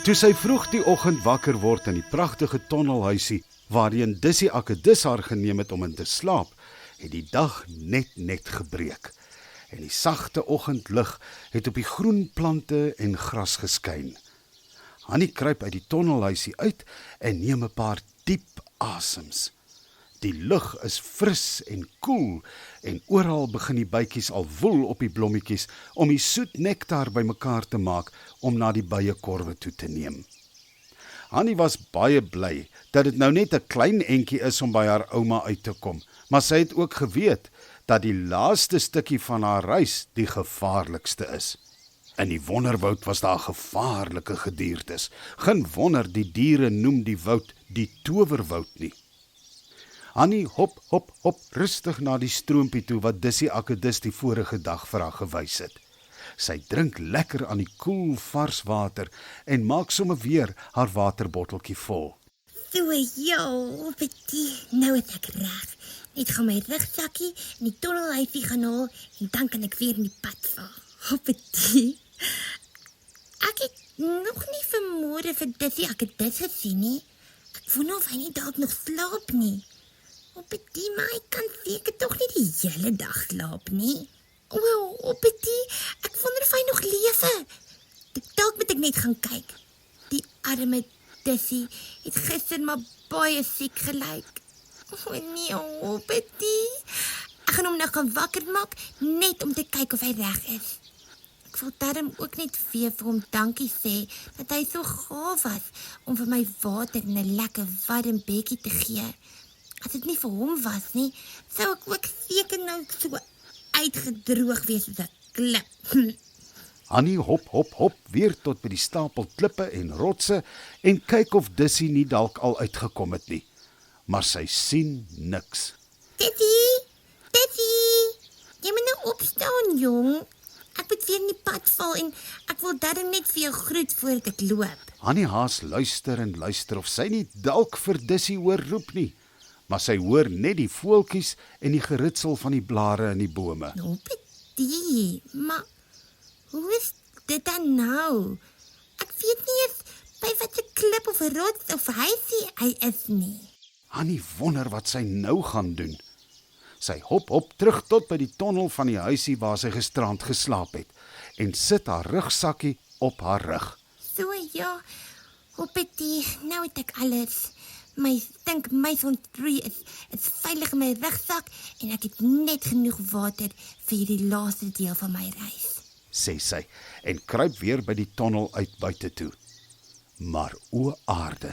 Toe sy vroeg die oggend wakker word in die pragtige tonnelhuisie waarheen Dissy Akedus haar geneem het om in te slaap, het die dag net gebreek. En die sagte oggendlig het op die groen plante en gras geskyn. Hannie kruip uit die tonnelhuisie uit en neem 'n paar diep asems. Die lug is fris en koel en oral begin die bytjies al woel op die blommetjies om die soet nektar bymekaar te maak om na die byekorwe toe te neem. Hannie was baie bly dat dit nou net 'n klein entjie is om by haar ouma uit te kom, maar sy het ook geweet dat die laaste stukkie van haar reis die gevaarlikste is. In die wonderwoud was daar gevaarlike gediertes. Geen wonder die diere noem die woud die towerwoud nie. Hannie hop rustig na die stroompie toe wat Dissy Akedus die vorige dag vir haar gewys het. Sy drink lekker aan die koel vars water en maak sommer weer haar waterbotteltjie vol. So ja, Betty, nou is ek reg. Net gaan my rugsakkie en die tonnelhuisie gaan haal en dan kan ek weer in die pad vaar. Betty, ek het nog nie vanmôre vir Dissy Akedus gesien nie. Ek wonder of hy nie dalk nog slaap nie. Betty, maar hy kan seker tog nie die hele dag slaap nie. Betty, ek wonder of hy nog lewe. Dalk moet ek net gaan kyk. Die arme Dissy het gister maar baie siek gelyk. Nee, Betty. Ek gaan hom nou gaan wakker maak, net om te kyk of hy reg is. Ek wil daarom ook net weer vir hom dankie sê, dat hy so gaaf was, om vir my water en 'n lekker warm bedjie te gee. As dit nie vir hom was nie, sou ek ook seker nou so uitgedroog wees as 'n klip. Hannie hop weer tot by die stapel klippe en rotse en kyk of Dissy nie dalk al uitgekom het nie. Maar sy sien niks. Dissy, jy moet nou opstaan, jong. Ek moet weer in die pad val en ek wil daarom net vir jou groet voordat ek loop. Hannie haas luister of sy nie dalk vir Dissy hoor roep nie. Maar sy hoor net die voeltjies en die geritsel van die blare in die bome. Betty, maar hoe is dit dan nou? Ek weet nie eens by watter klip of rots of huisie hy is nie. Hannie wonder wat sy nou gaan doen. Sy hop terug tot by die tonnel van die huisie waar sy gisterand geslaap het en sit haar rugsakkie op haar rug. So ja, Betty, nou het ek alles. My meisontroei is veilig in my rugsak en ek het net genoeg water vir die laaste deel van my reis, sê sy en kruip weer by die tonnel uit buite toe. Maar o aarde,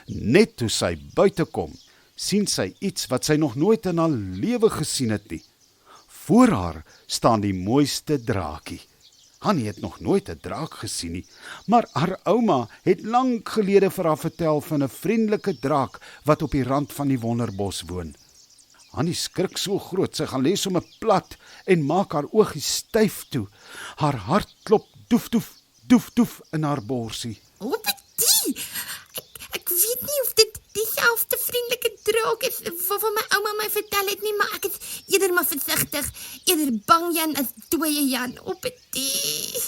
net toe sy buite kom, sien sy iets wat sy nog nooit in haar lewe gesien het nie. Voor haar staan die mooiste draakie. Hannie het nog nooit 'n draak gesien nie, maar haar ouma het lank gelede vir haar vertel van 'n vriendelike draak wat op die rand van die wonderbos woon. Hannie skrik so groot, sy gaan lê sommer plat en maak haar oogies styf toe. Haar hart klop doef in haar borsie. Betty, ek weet nie of dit dieselfde vriendelike draak is waarvan my ouma my vertel het nie, maar ek is eerder maar versigtig, eerder bang Jan as dooie Jan. Betty.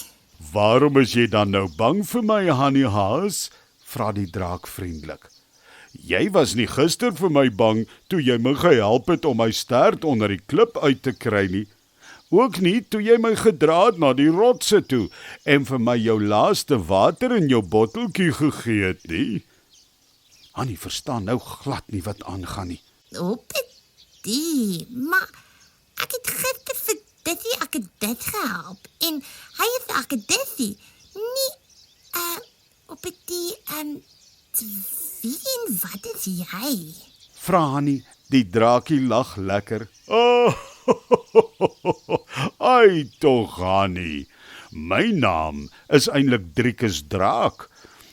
Waarom is jy dan nou bang vir my, Hannie Haas? Vra die draak vriendelik. Jy was nie gister vir my bang toe jy my gehelp het om my stert onder die klip uit te kry nie. Ook nie toe jy my gedra het na die rotse toe en vir my jou laaste water in jou botteltjie gegee het nie. Hannie verstaan nou glad nie wat aangaan nie. Betty, maar ek het gister vir Dissy Akedus gehelp en hy is Akedusie, nie, Betty, wie en wat is jy? Vra Hannie, die draakie lag lekker. Ai tog Hannie, my naam is eintlik Driekus Draak.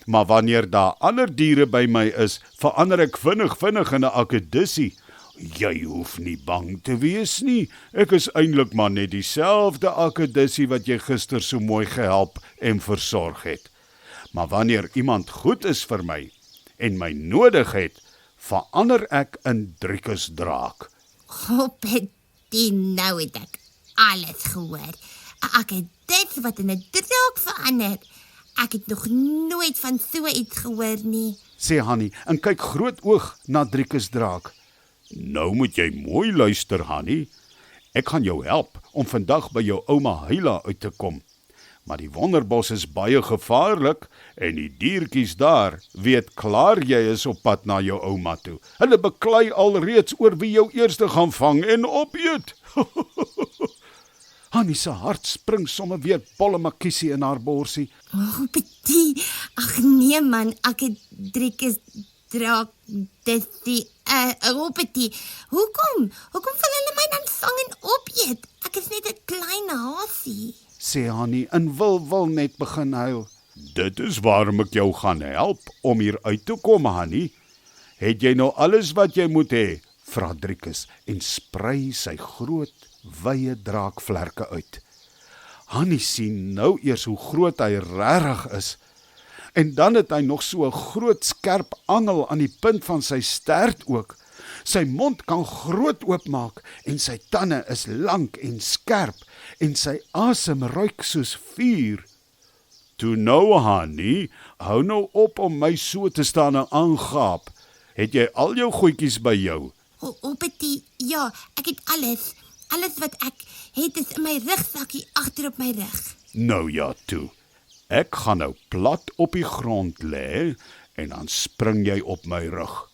Maar wanneer daar ander diere by my is, verander ek vinnig in 'n Akedusie. Jy hoef nie bang te wees nie. Ek is eintlik maar net dieselfde Akedusie wat jy gister so mooi gehelp en versorg het. Maar wanneer iemand goed is vir my en my nodig het, verander ek in Driekus Draak. Betty, nou het ek alles gehoor. 'n Akedus wat in 'n draak verander. Ek het nog nooit van so iets gehoor nie. Sê Hanni en kyk groot oog na Driekus draak. Nou moet jy mooi luister, Hanni. Ek gaan jou help om vandag by jou ouma Heila uit te kom. Maar die wonderbos is baie gevaarlik en die diertjies daar weet klaar jy is op pad na jou ouma toe. Hulle beklei alreeds oor wie jou eerste gaan vang en opeet. Hanni se hart spring sommer weer pollemakiesie in haar borsie. Oh, Betty, ag nee man, ek het Driekus draak, dis die, Betty, hoekom wil hulle my dan vang en opeet? Ek is net 'n klein hasie. Sê Hanni en wil net begin huil. Dit is waarom ek jou gaan help om hier uit te kom, Hanni. Het jy nou alles wat jy moet hê? Vra Driekus en sprei sy groot, wye draakvlerke uit. Hanni sien nou eers hoe groot hy regtig is. En dan het hy nog so 'n groot skerp angel aan die punt van sy stert ook. Sy mond kan groot oopmaak en sy tande is lank en skerp en sy asem ruik soos vuur. Toe nou, Hanni, hou nou op om my so te staan en aangaap. Het jy al jou goedjies by jou? Betty, ja, ek het alles. Alles wat ek het is in my rugsakkie agter op my rug. Nou ja toe. Ek gaan nou plat op die grond lê en dan spring jy op my rug.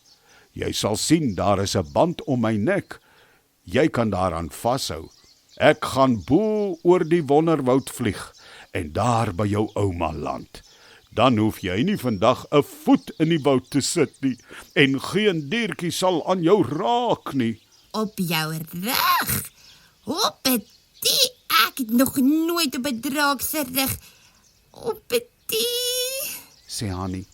Jy sal sien daar is 'n band om my nek. Jy kan daaraan vashou. Ek gaan bo oor die wonderwoud vlieg en daar by jou ouma land. Dan hoef jy nie vandag 'n voet in die woud te sit nie en geen diertjie sal aan jou raak nie. Op jou rug? Betty, ek het nog nooit op 'n draak se rug. Betty, Sê Hanni,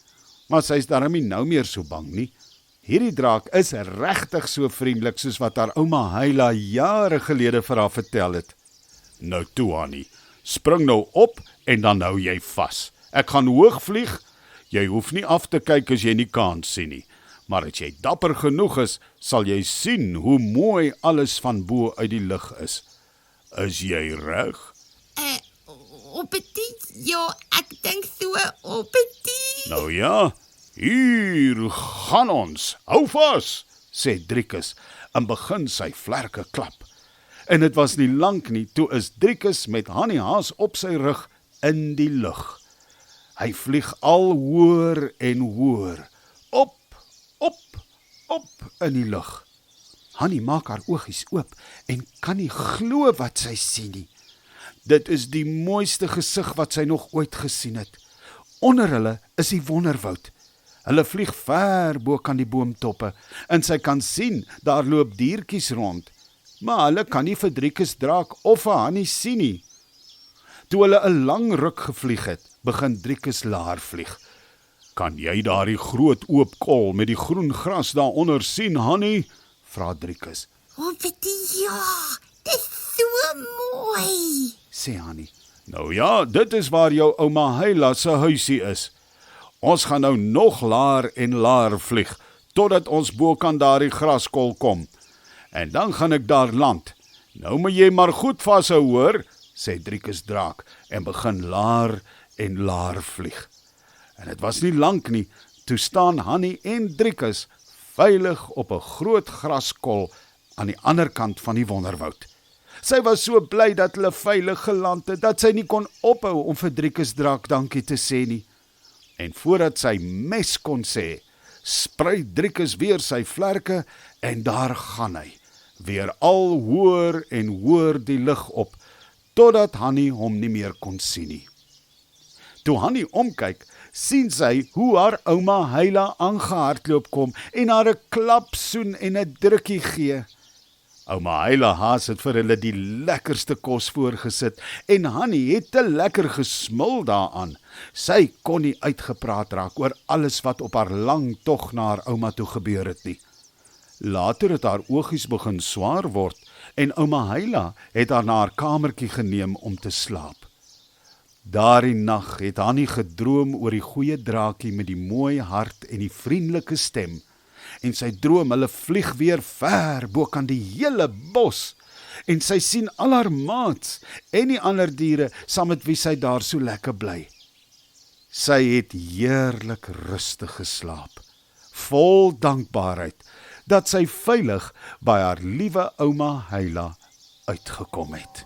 maar sy is daarom nie nou meer so bang nie. Hierdie draak is regtig so vriendelik soos wat haar ouma Heila jare gelede vir haar vertel het. Nou toe, Hanni, spring nou op en dan hou jy vas. Ek gaan hoog vlieg. Jy hoef nie af te kyk as jy nie kans sien nie. Maar as jy dapper genoeg is, sal jy sien hoe mooi alles van bo uit die lug is. Is jy reg? Betty, ja, ek dink so, Betty. Nou ja, hier gaan ons. Hou vas, sê Driekus en begin sy vlerke klap. En dit was nie lank nie, toe is Driekus met Hanni Haas op sy rug in die lug. Hy vlieg al hoër en hoër, op in die lug. Hanni maak haar oogies oop en kan nie glo wat sy sien nie. Dit is die mooiste gesig wat sy nog ooit gesien het. Onder hulle is die wonderwoud. Hulle vlieg ver bo kan die boomtoppe en sy kan sien daar loop diertjies rond, maar hulle kan nie vir Driekus draak of vir Hanni sien nie. Toe hulle 'n lang ruk gevlieg het, begin Driekus laar vlieg. Kan jy daardie groot oop kol met die groen gras daaronder sien, Hanni? Vra Driekus. Betty, ja, dit is so mooi, Sê Hanni. Nou ja, dit is waar jou ouma Heila se huisie is. Ons gaan nou nog laer en laer vlieg, totdat ons bo kan daardie graskol kom. En dan gaan ek daar land. Nou moet jy maar goed vashou, hoor, sê Driekus draak en begin laer en laer vlieg. En dit was nie lank nie, toe staan Hanni en Driekus veilig op 'n groot graskol aan die ander kant van die wonderwoud. Sy was so bly dat hulle veilig geland het, dat sy nie kon ophou om vir Driekus draak dankie te sê nie. En voordat sy mes kon sê, sprei Driekus weer sy vlerke en daar gaan hy, weer al hoër en hoër die lug op, totdat Hanni hom nie meer kon sien nie. Toe Hanni omkyk, sien sy hoe haar ouma Heila aangehardloop kom en haar 'n klap soen en 'n drukkie gee. Ouma Heila Haas het vir hulle die lekkerste kos voorgesit en Hanni het te lekker gesmil daaraan. Sy kon nie uitgepraat raak oor alles wat op haar lang tog na haar ouma toe gebeur het nie. Later het haar oogies begin swaar word en ouma Heila het haar na haar kamertjie geneem om te slaap. Daardie nag het Hanni gedroom oor die goeie draakie met die mooi hart en die vriendelike stem. En sy droom hulle vlieg weer ver bo kan die hele bos. En sy sien al haar maats en die ander diere saam met wie sy daar so lekker bly. Sy het heerlik rustig geslaap, vol dankbaarheid dat sy veilig by haar liewe ouma Heila uitgekom het.